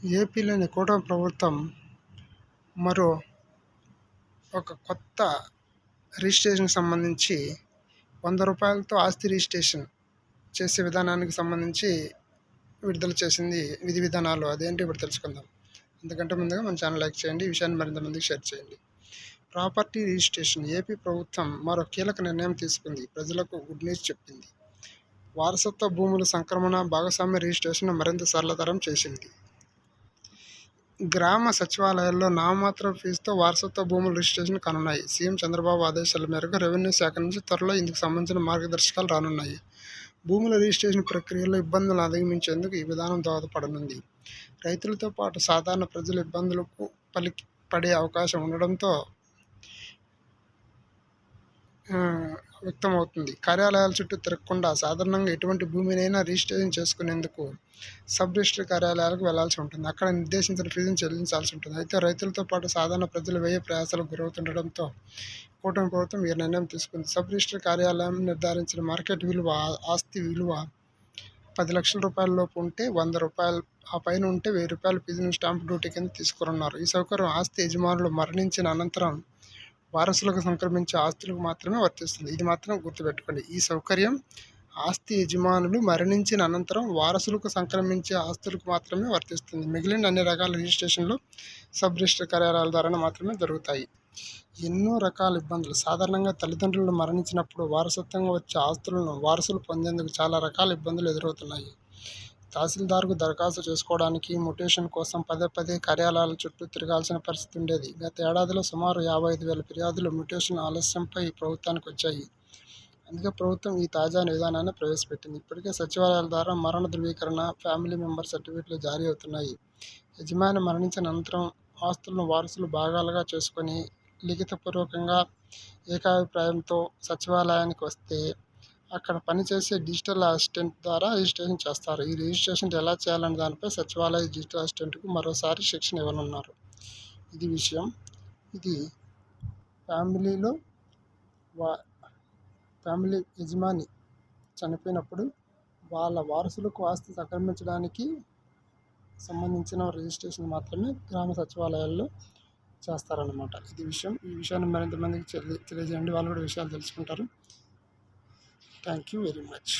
ఏపీలోని కూటమి ప్రభుత్వం మరో ఒక కొత్త రిజిస్ట్రేషన్కి సంబంధించి రూ. 100 ఆస్తి రిజిస్ట్రేషన్ చేసే విధానానికి సంబంధించి విడుదల చేసింది విధి విధానాలు. అదేంటి ఇప్పుడు తెలుసుకుందాం. అందుకంటే ముందుగా మన ఛానల్ లైక్ చేయండి, ఈ విషయాన్ని మరింత మందికి షేర్ చేయండి. ప్రాపర్టీ రిజిస్ట్రేషన్ ఏపీ ప్రభుత్వం మరో కీలక నిర్ణయం తీసుకుంది. ప్రజలకు గుడ్ న్యూస్ చెప్పింది. వారసత్వ భూముల సంక్రమణ, భాగస్వామ్య రిజిస్ట్రేషన్ మరింత సరళతరం చేసింది. గ్రామ సచివాలయాల్లో నామమాత్ర ఫీజుతో వారసత్వ భూముల రిజిస్ట్రేషన్ కానున్నాయి. సీఎం చంద్రబాబు ఆదేశాల మేరకు రెవెన్యూ శాఖ నుంచి త్వరలో ఇందుకు సంబంధించిన మార్గదర్శకాలు రానున్నాయి. భూముల రిజిస్ట్రేషన్ ప్రక్రియలో ఇబ్బందులను అధిగమించేందుకు ఈ విధానం దోహదపడనుంది. రైతులతో పాటు సాధారణ ప్రజలు ఇబ్బందులకు పడే అవకాశం ఉండడంతో వ్యక్తమవుతుంది. కార్యాలయాల చుట్టూ తిరగకుండా సాధారణంగా ఎటువంటి భూమినైనా రిజిస్ట్రేషన్ చేసుకునేందుకు సబ్ రిజిస్టర్ కార్యాలయాలకు వెళ్లాల్సి ఉంటుంది. అక్కడ నిర్దేశించిన ఫీజును చెల్లించాల్సి ఉంటుంది. అయితే రైతులతో పాటు సాధారణ ప్రజలు వ్యయ ప్రయాసాలకు గురవుతుండటంతో కూటమి ప్రభుత్వం ఈ నిర్ణయం తీసుకుంది. సబ్ రిజిస్టర్ కార్యాలయం నిర్ధారించిన మార్కెట్ విలువ, ఆస్తి విలువ 10 లక్షల రూపాయల లోపు ఉంటే రూ. 100, ఆ పైన ఉంటే రూ. 1000 ఫీజును స్టాంప్ డ్యూటీ కింద తీసుకున్నారు. ఈ సౌకర్యం ఆస్తి యజమానులు మరణించిన అనంతరం వారసులకు సంక్రమించే ఆస్తులకు మాత్రమే వర్తిస్తుంది. ఇది మాత్రం గుర్తుపెట్టుకోండి. ఈ సౌకర్యం ఆస్తి యజమానులు మరణించిన అనంతరం వారసులకు సంక్రమించే ఆస్తులకు మాత్రమే వర్తిస్తుంది. మిగిలిన అన్ని రకాల రిజిస్ట్రేషన్లు సబ్ రిజిస్టర్ కార్యాలయాల ద్వారా మాత్రమే జరుగుతాయి. ఎన్నో రకాల ఇబ్బందులు. సాధారణంగా తల్లిదండ్రులు మరణించినప్పుడు వారసత్వంగా వచ్చే ఆస్తులను వారసులు పొందేందుకు చాలా రకాల ఇబ్బందులు ఎదురవుతున్నాయి. తహసీల్దార్కు దరఖాస్తు చేసుకోవడానికి, మ్యుటేషన్ కోసం పదే కార్యాలయాల చుట్టూ తిరగాల్సిన పరిస్థితి ఉండేది. గత ఏడాదిలో సుమారు 55,000 ఫిర్యాదులు మ్యుటేషన్ ఆలస్యంపై ప్రభుత్వానికి వచ్చాయి. అందుకే ప్రభుత్వం ఈ తాజా విధానాన్ని ప్రవేశపెట్టింది. ఇప్పటికే సచివాలయాల ద్వారా మరణ ధృవీకరణ, ఫ్యామిలీ మెంబర్ సర్టిఫికెట్లు జారీ అవుతున్నాయి. యజమాని మరణించిన అనంతరం ఆస్తులను వారసులు భాగాలుగా చేసుకొని లిఖితపూర్వకంగా ఏకాభిప్రాయంతో సచివాలయానికి వస్తే అక్కడ పనిచేసే డిజిటల్ అసిస్టెంట్ ద్వారా రిజిస్ట్రేషన్ చేస్తారు. ఈ రిజిస్ట్రేషన్ ఎలా చేయాలనే దానిపై సచివాలయ డిజిటల్ అసిస్టెంట్కు మరోసారి శిక్షణ ఇవ్వనున్నారు. ఇది విషయం. ఇది ఫ్యామిలీ యజమాని చనిపోయినప్పుడు వాళ్ళ వారసులకు ఆస్తి సంక్రమించడానికి సంబంధించిన రిజిస్ట్రేషన్ మాత్రమే గ్రామ సచివాలయాల్లో చేస్తారన్నమాట. ఇది విషయం. ఈ విషయాన్ని మరింత మందికి తెలియజేయండి. వాళ్ళు కూడా విషయాలు తెలుసుకుంటారు. Thank you very much.